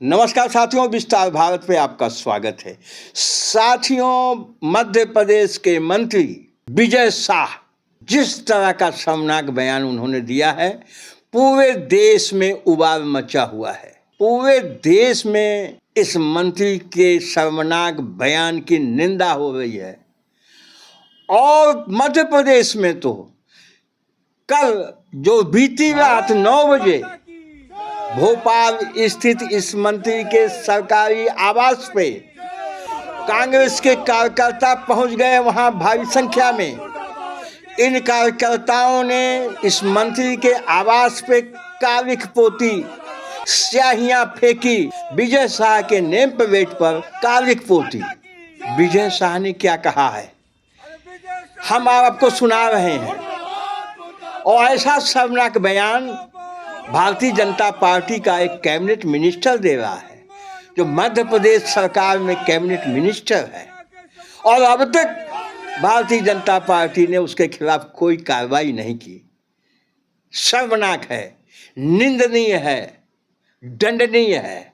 नमस्कार साथियों, विस्तार भारत पे आपका स्वागत है। साथियों, मध्य प्रदेश के मंत्री विजय शाह जिस तरह का शर्मनाक बयान उन्होंने दिया है, पूरे देश में उबाल मचा हुआ है। पूरे देश में इस मंत्री के शर्मनाक बयान की निंदा हो रही है। और मध्य प्रदेश में तो कल जो बीती रात 9 बजे भोपाल स्थित इस मंत्री के सरकारी आवास पे कांग्रेस के कार्यकर्ता पहुंच गए वहां भारी संख्या में। इन कार्यकर्ताओं ने इस मंत्री के आवास पे कालिख पोती, स्याहियां फेंकी। विजय शाह के नेम प्लेट पर कालिख पोती। विजय शाह ने क्या कहा है हम आपको सुना रहे हैं। और ऐसा शर्मनाक बयान भारतीय जनता पार्टी का एक कैबिनेट मिनिस्टर दे रहा है, जो मध्य प्रदेश सरकार में कैबिनेट मिनिस्टर है। और अब तक भारतीय जनता पार्टी ने उसके खिलाफ कोई कार्रवाई नहीं की। शर्मनाक है, निंदनीय है, दंडनीय है।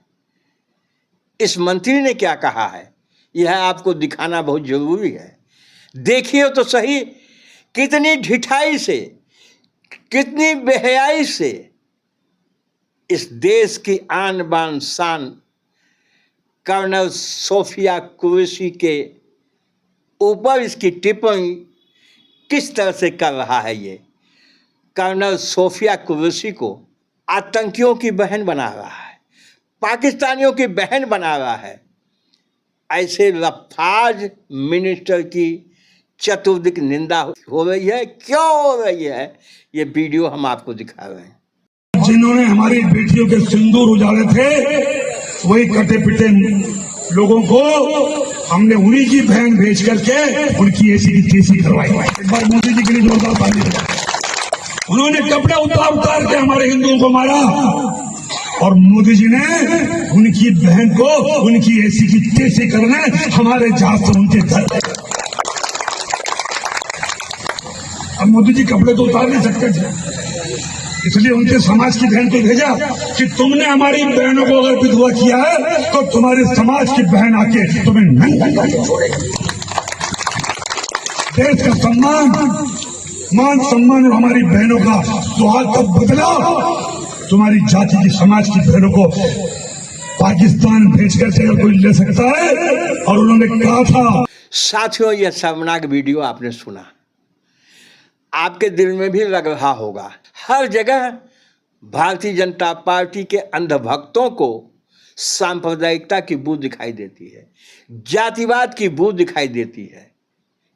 इस मंत्री ने क्या कहा है, यह आपको दिखाना बहुत जरूरी है। देखिए तो सही, कितनी ढिठाई से, कितनी बेहयाई से इस देश की आन बान शान कर्नल सोफिया कुरैशी के ऊपर इसकी टिप्पणी किस तरह से कर रहा है। ये कर्नल सोफिया कुरैशी को आतंकियों की बहन बना रहा है, पाकिस्तानियों की बहन बना रहा है। ऐसे लफाज मिनिस्टर की चतुर्दिक निंदा हो रही है। क्यों हो रही है, ये वीडियो हम आपको दिखा रहे हैं। जिन्होंने हमारी बेटियों के सिंदूर उजाड़े थे, वही कटे पिटे लोगों को हमने उन्हीं की बहन भेज करके उनकी ऐसी की तैसी करवाई। एक बार मोदी जी के लिए जोरदार ताली दो। उन्होंने कपड़े उतार के हमारे हिंदुओं को मारा, और मोदी जी ने उनकी बहन को उनकी ऐसी की तैसी करने हमारे जहाज से उनके घर। अब मोदी जी कपड़े तो उतार नहीं सकते थे, इसलिए उनके समाज की बहन को भेजा कि तुमने हमारी बहनों को अगर विधवा किया है तो तुम्हारे समाज की बहन आके तुम्हें नंगा करके छोड़ेगी। देश का सम्मान, मान सम्मान और हमारी बहनों का सुहाग कब बदला, तुम्हारी जाति की समाज की बहनों को पाकिस्तान भेज करके अगर कोई ले सकता है। और उन्होंने कहा था। साथियों, यह शर्मनाक वीडियो आपने सुना, आपके दिल में भी लग रहा होगा। हर जगह भारतीय जनता पार्टी के अंधभक्तों को सांप्रदायिकता की बू दिखाई देती है, जातिवाद की बू दिखाई देती है।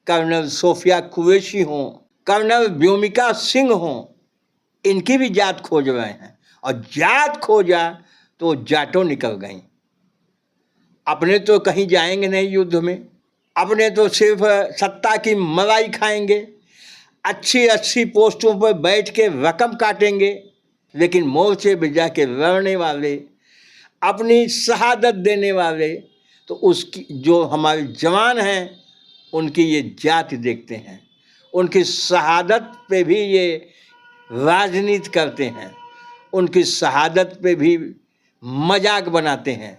कर्नल सोफिया कुरैशी हों, कर्नल व्योमिका सिंह हों, इनकी भी जात खोज रहे हैं। और जात खोजा तो जाटों निकल गई। अपने तो कहीं जाएंगे नहीं युद्ध में, अपने तो सिर्फ सत्ता की मलाई खाएंगे, अच्छी पोस्टों पर बैठ के रकम काटेंगे। लेकिन मोर्चे पे जाके लड़ने वाले, अपनी शहादत देने वाले, तो उसकी जो हमारे जवान हैं उनकी ये जाति देखते हैं, उनकी शहादत पे भी ये राजनीति करते हैं, उनकी शहादत पे भी मजाक बनाते हैं।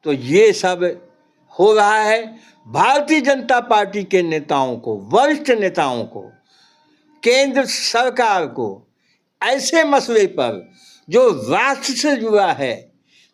तो ये सब हो रहा है। भारतीय जनता पार्टी के नेताओं को, वरिष्ठ नेताओं को, केंद्र सरकार को ऐसे मसले पर जो राष्ट्र से जुड़ा है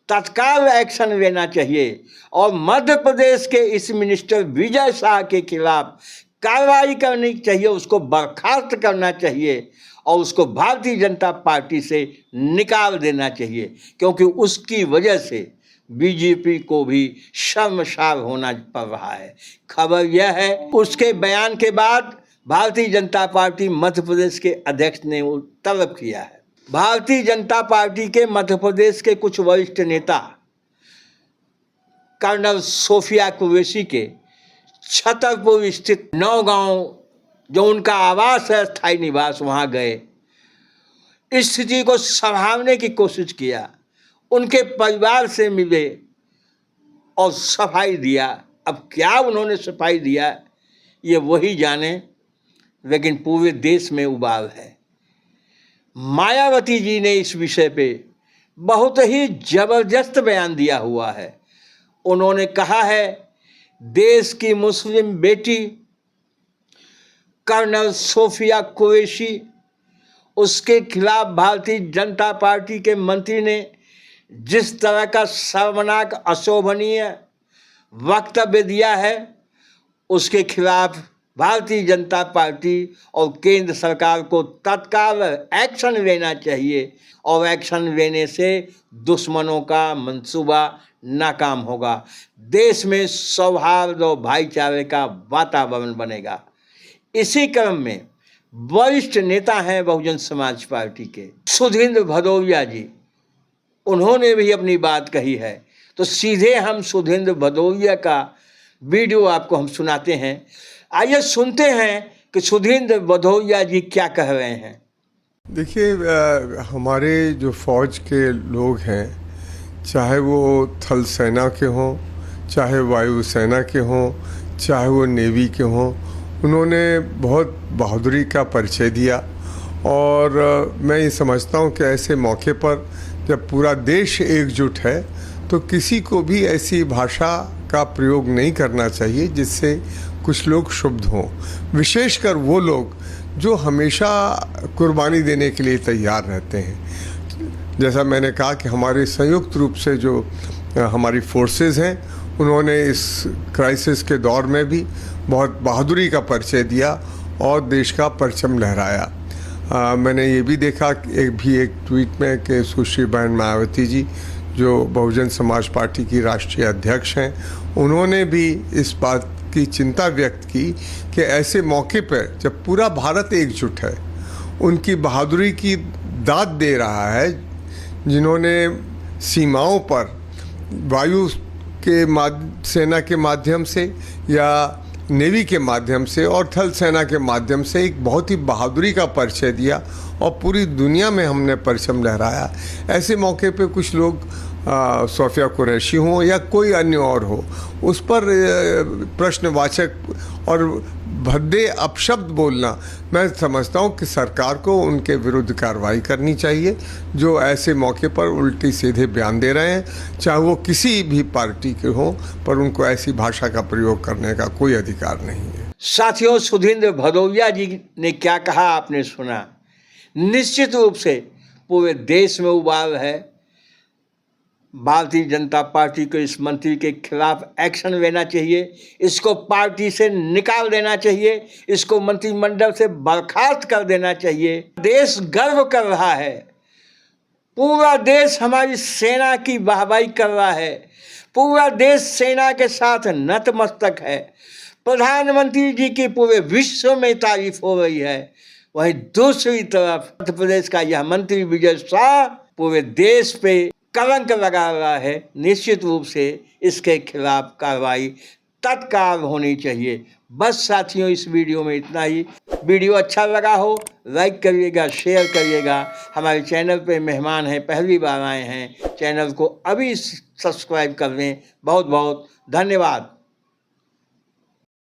तत्काल एक्शन लेना चाहिए। और मध्य प्रदेश के इस मिनिस्टर विजय शाह के खिलाफ कार्रवाई करनी चाहिए, उसको बर्खास्त करना चाहिए और उसको भारतीय जनता पार्टी से निकाल देना चाहिए। क्योंकि उसकी वजह से बीजेपी को भी शर्मसार होना पड़ रहा है। खबर यह है, उसके बयान के बाद भारतीय जनता पार्टी मध्य प्रदेश के अध्यक्ष ने तलब किया है। भारतीय जनता पार्टी के मध्य प्रदेश के कुछ वरिष्ठ नेता कर्नल सोफिया कुरैशी के छतरपुर स्थित नौगांव, जो उनका आवास है, स्थायी निवास, वहां गए, स्थिति को संभालने की कोशिश किया, उनके परिवार से मिले और सफाई दिया। अब क्या उन्होंने सफाई दिया ये वही जाने, लेकिन पूरे देश में उबाल है। मायावती जी ने इस विषय पे बहुत ही जबरदस्त बयान दिया हुआ है। उन्होंने कहा है देश की मुस्लिम बेटी कर्नल सोफिया कुरैशी, उसके खिलाफ भारतीय जनता पार्टी के मंत्री ने जिस तरह का शर्मनाक अशोभनीय वक्तव्य दिया है, उसके खिलाफ भारतीय जनता पार्टी और केंद्र सरकार को तत्काल एक्शन लेना चाहिए और एक्शन लेने से दुश्मनों का मंसूबा नाकाम होगा। देश में सौहार्द और भाईचारे का वातावरण बनेगा। इसी क्रम में वरिष्ठ नेता हैं बहुजन समाज पार्टी के सुधींद्र भदौरिया जी, उन्होंने भी अपनी बात कही है। तो सीधे हम सुधींद्र भदौरिया का वीडियो आपको हम सुनाते हैं। आइए सुनते हैं कि सुधींद्र भदौरिया जी क्या कह रहे हैं। देखिए, हमारे जो फौज के लोग हैं, चाहे वो थल सेना के हों, चाहे वायुसेना के हों, चाहे वो नेवी के हों, उन्होंने बहुत बहादुरी का परिचय दिया। और मैं ये समझता हूँ कि ऐसे मौके पर जब पूरा देश एकजुट है तो किसी को भी ऐसी भाषा का प्रयोग नहीं करना चाहिए जिससे कुछ लोग क्षुब्ध हों, विशेषकर वो लोग जो हमेशा कुर्बानी देने के लिए तैयार रहते हैं। जैसा मैंने कहा कि हमारे संयुक्त रूप से जो हमारी फोर्सेस हैं, उन्होंने इस क्राइसिस के दौर में भी बहुत बहादुरी का परिचय दिया और देश का परचम लहराया। मैंने ये भी देखा एक ट्वीट में कि सुश्री बहन मायावती जी, जो बहुजन समाज पार्टी की राष्ट्रीय अध्यक्ष हैं, उन्होंने भी इस बात की चिंता व्यक्त की कि ऐसे मौके पर जब पूरा भारत एकजुट है, उनकी बहादुरी की दाद दे रहा है, जिन्होंने सीमाओं पर वायु के सेना के माध्यम से या नेवी के माध्यम से और थल सेना के माध्यम से एक बहुत ही बहादुरी का परिचय दिया और पूरी दुनिया में हमने परचम लहराया। ऐसे मौके पे कुछ लोग सोफिया कुरैशी हो या कोई अन्य और हो, उस पर प्रश्नवाचक और भद्दे अपशब्द बोलना, मैं समझता हूँ कि सरकार को उनके विरुद्ध कार्रवाई करनी चाहिए जो ऐसे मौके पर उल्टी सीधे बयान दे रहे हैं, चाहे वो किसी भी पार्टी के हों, पर उनको ऐसी भाषा का प्रयोग करने का कोई अधिकार नहीं है। साथियों, सुधींद्र भदौरिया जी ने क्या कहा आपने सुना। निश्चित रूप से पूरे देश में उबाल है। भारतीय जनता पार्टी को इस मंत्री के खिलाफ एक्शन लेना चाहिए, इसको पार्टी से निकाल देना चाहिए, इसको मंत्रिमंडल से बर्खास्त कर देना चाहिए। देश गर्व कर रहा है, पूरा देश हमारी सेना की वाहवाही कर रहा है, पूरा देश सेना के साथ नतमस्तक है। प्रधानमंत्री जी की पूरे विश्व में तारीफ हो रही है। वहीं दूसरी तरफ मध्य प्रदेश का यह मंत्री विजय शाह पूरे देश पे कलंक लगा रहा है। निश्चित रूप से इसके खिलाफ कार्रवाई तत्काल होनी चाहिए। बस साथियों, इस वीडियो में इतना ही। वीडियो अच्छा लगा हो लाइक करिएगा, शेयर करिएगा। हमारे चैनल पे मेहमान हैं, पहली बार आए हैं, चैनल को अभी सब्सक्राइब कर लें। बहुत बहुत धन्यवाद।